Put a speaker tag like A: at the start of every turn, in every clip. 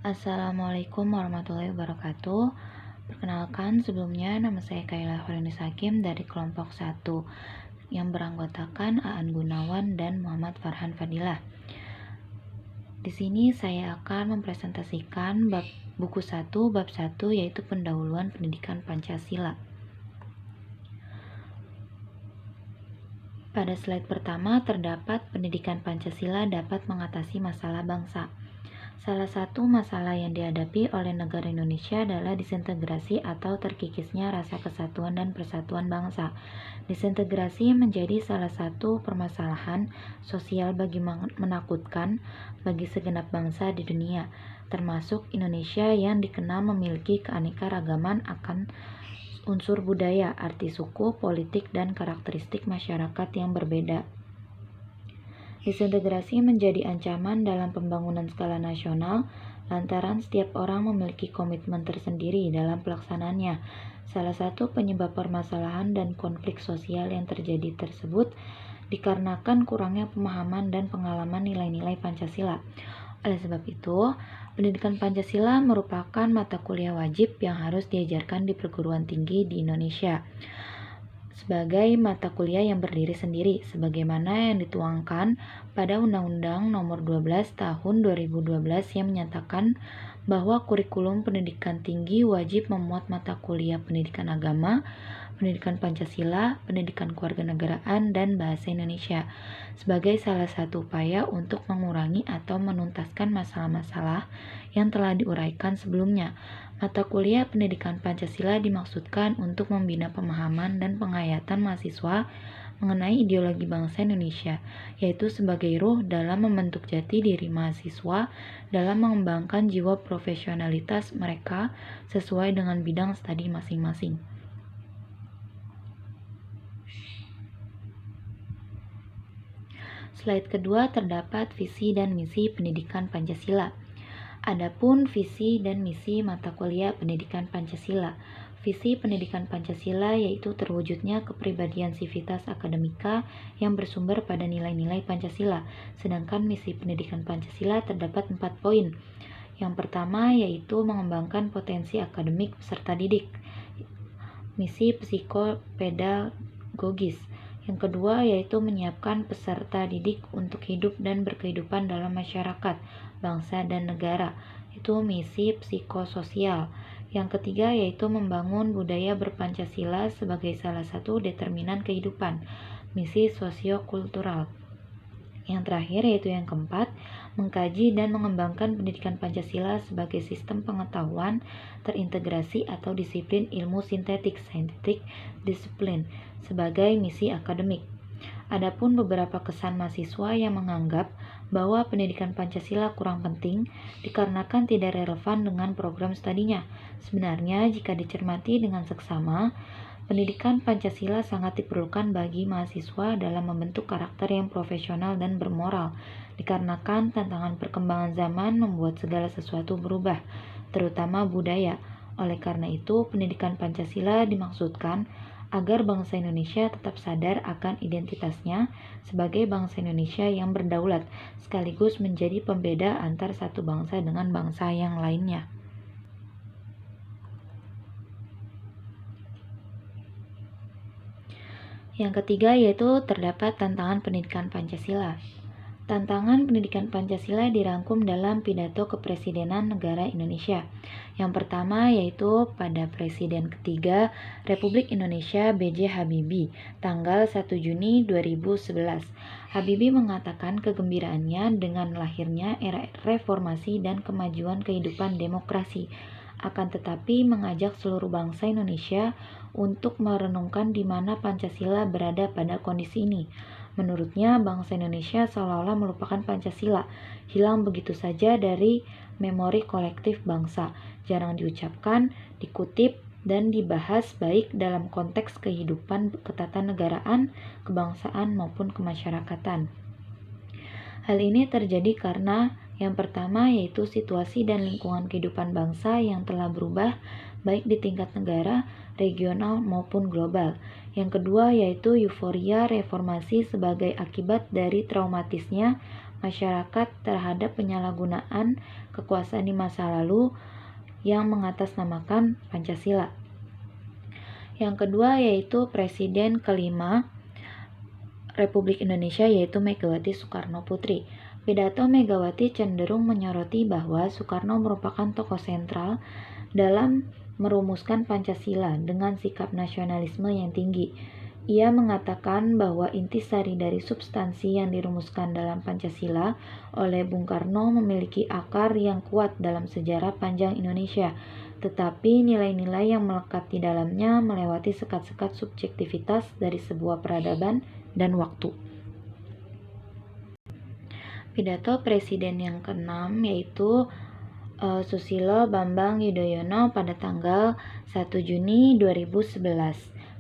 A: Assalamualaikum warahmatullahi wabarakatuh. Perkenalkan, sebelumnya nama saya Kaila Horenis Hakim dari kelompok 1 yang beranggotakan Aan Gunawan dan Muhammad Farhan Fadilah. Di sini saya akan mempresentasikan buku 1 bab 1 yaitu pendahuluan pendidikan Pancasila. Pada slide pertama terdapat pendidikan Pancasila dapat mengatasi masalah bangsa. Salah satu masalah yang dihadapi oleh negara Indonesia adalah disintegrasi atau terkikisnya rasa kesatuan dan persatuan bangsa. Disintegrasi menjadi salah satu permasalahan sosial menakutkan bagi segenap bangsa di dunia, termasuk Indonesia yang dikenal memiliki keanekaragaman akan unsur budaya, arti suku, politik, dan karakteristik masyarakat yang berbeda. Disintegrasi menjadi ancaman dalam pembangunan skala nasional lantaran setiap orang memiliki komitmen tersendiri dalam pelaksanaannya. Salah satu penyebab permasalahan dan konflik sosial yang terjadi tersebut dikarenakan kurangnya pemahaman dan pengalaman nilai-nilai Pancasila. Oleh sebab itu, pendidikan Pancasila merupakan mata kuliah wajib yang harus diajarkan di perguruan tinggi di Indonesia sebagai mata kuliah yang berdiri sendiri, sebagaimana yang dituangkan pada Undang-Undang Nomor 12 Tahun 2012 yang menyatakan bahwa kurikulum pendidikan tinggi wajib memuat mata kuliah pendidikan agama, pendidikan Pancasila, pendidikan kewarganegaraan, dan bahasa Indonesia sebagai salah satu upaya untuk mengurangi atau menuntaskan masalah-masalah yang telah diuraikan sebelumnya. Mata kuliah pendidikan Pancasila dimaksudkan untuk membina pemahaman dan penghayatan mahasiswa mengenai ideologi bangsa Indonesia, yaitu sebagai ruh dalam membentuk jati diri mahasiswa dalam mengembangkan jiwa profesionalitas mereka sesuai dengan bidang studi masing-masing. Slide kedua terdapat visi dan misi pendidikan Pancasila. Adapun visi dan misi mata kuliah pendidikan Pancasila. Visi pendidikan Pancasila yaitu terwujudnya kepribadian sivitas akademika yang bersumber pada nilai-nilai Pancasila. Sedangkan misi pendidikan Pancasila terdapat 4 poin. Yang pertama yaitu mengembangkan potensi akademik peserta didik. Misi psikopedagogis. Yang kedua yaitu menyiapkan peserta didik untuk hidup dan berkehidupan dalam masyarakat, bangsa, dan negara. Itu misi psikososial. Yang ketiga yaitu membangun budaya berpancasila sebagai salah satu determinan kehidupan, misi sosiokultural. Yang terakhir yaitu yang keempat, mengkaji dan mengembangkan pendidikan Pancasila sebagai sistem pengetahuan terintegrasi atau disiplin ilmu sintetik (scientific discipline) sebagai misi akademik. Adapun beberapa kesan mahasiswa yang menganggap bahwa pendidikan Pancasila kurang penting dikarenakan tidak relevan dengan program studinya. Sebenarnya jika dicermati dengan seksama, pendidikan Pancasila sangat diperlukan bagi mahasiswa dalam membentuk karakter yang profesional dan bermoral, dikarenakan tantangan perkembangan zaman membuat segala sesuatu berubah, terutama budaya. Oleh karena itu, pendidikan Pancasila dimaksudkan agar bangsa Indonesia tetap sadar akan identitasnya sebagai bangsa Indonesia yang berdaulat, sekaligus menjadi pembeda antar satu bangsa dengan bangsa yang lainnya. Yang ketiga yaitu terdapat tantangan pendidikan Pancasila. Tantangan pendidikan Pancasila dirangkum dalam pidato kepresidenan negara Indonesia. Yang pertama yaitu pada Presiden ketiga Republik Indonesia B.J. Habibie, tanggal 1 Juni 2011. Habibie mengatakan kegembiraannya dengan lahirnya era reformasi dan kemajuan kehidupan demokrasi, akan tetapi mengajak seluruh bangsa Indonesia untuk merenungkan di mana Pancasila berada pada kondisi ini. Menurutnya, bangsa Indonesia seolah-olah melupakan Pancasila, hilang begitu saja dari memori kolektif bangsa, jarang diucapkan, dikutip, dan dibahas baik dalam konteks kehidupan ketatanegaraan, kebangsaan, maupun kemasyarakatan. Hal ini terjadi karena yang pertama yaitu situasi dan lingkungan kehidupan bangsa yang telah berubah baik di tingkat negara, regional, maupun global. Yang kedua yaitu euforia reformasi sebagai akibat dari traumatisnya masyarakat terhadap penyalahgunaan kekuasaan di masa lalu yang mengatasnamakan Pancasila. Yang kedua yaitu Presiden kelima Republik Indonesia yaitu Megawati Soekarno Putri. Pidato Megawati cenderung menyoroti bahwa Soekarno merupakan tokoh sentral dalam merumuskan Pancasila dengan sikap nasionalisme yang tinggi. Ia mengatakan bahwa intisari dari substansi yang dirumuskan dalam Pancasila oleh Bung Karno memiliki akar yang kuat dalam sejarah panjang Indonesia, tetapi nilai-nilai yang melekat di dalamnya melewati sekat-sekat subjektivitas dari sebuah peradaban dan waktu. Pidato Presiden yang keenam yaitu Susilo Bambang Yudhoyono pada tanggal 1 Juni 2011.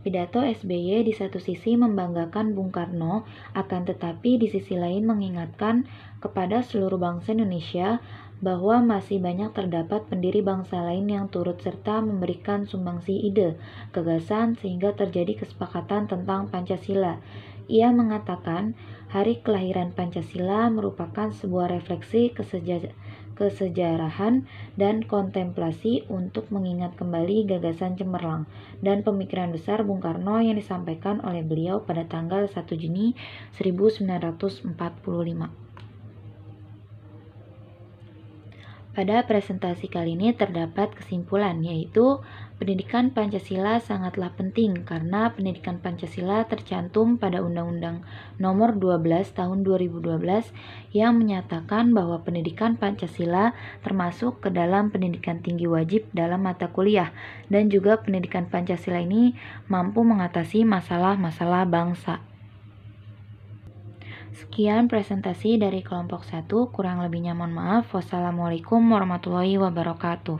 A: Pidato SBY di satu sisi membanggakan Bung Karno, akan tetapi di sisi lain mengingatkan kepada seluruh bangsa Indonesia bahwa masih banyak terdapat pendiri bangsa lain yang turut serta memberikan sumbangsi ide, gagasan sehingga terjadi kesepakatan tentang Pancasila. Ia mengatakan, hari kelahiran Pancasila merupakan sebuah refleksi kesejarahan dan kontemplasi untuk mengingat kembali gagasan cemerlang dan pemikiran besar Bung Karno yang disampaikan oleh beliau pada tanggal 1 Juni 1945. Pada presentasi kali ini terdapat kesimpulan, yaitu pendidikan Pancasila sangatlah penting karena pendidikan Pancasila tercantum pada Undang-Undang Nomor 12 Tahun 2012 yang menyatakan bahwa pendidikan Pancasila termasuk ke dalam pendidikan tinggi wajib dalam mata kuliah, dan juga pendidikan Pancasila ini mampu mengatasi masalah-masalah bangsa. Sekian presentasi dari kelompok 1, kurang lebihnya mohon maaf. Wassalamualaikum warahmatullahi wabarakatuh.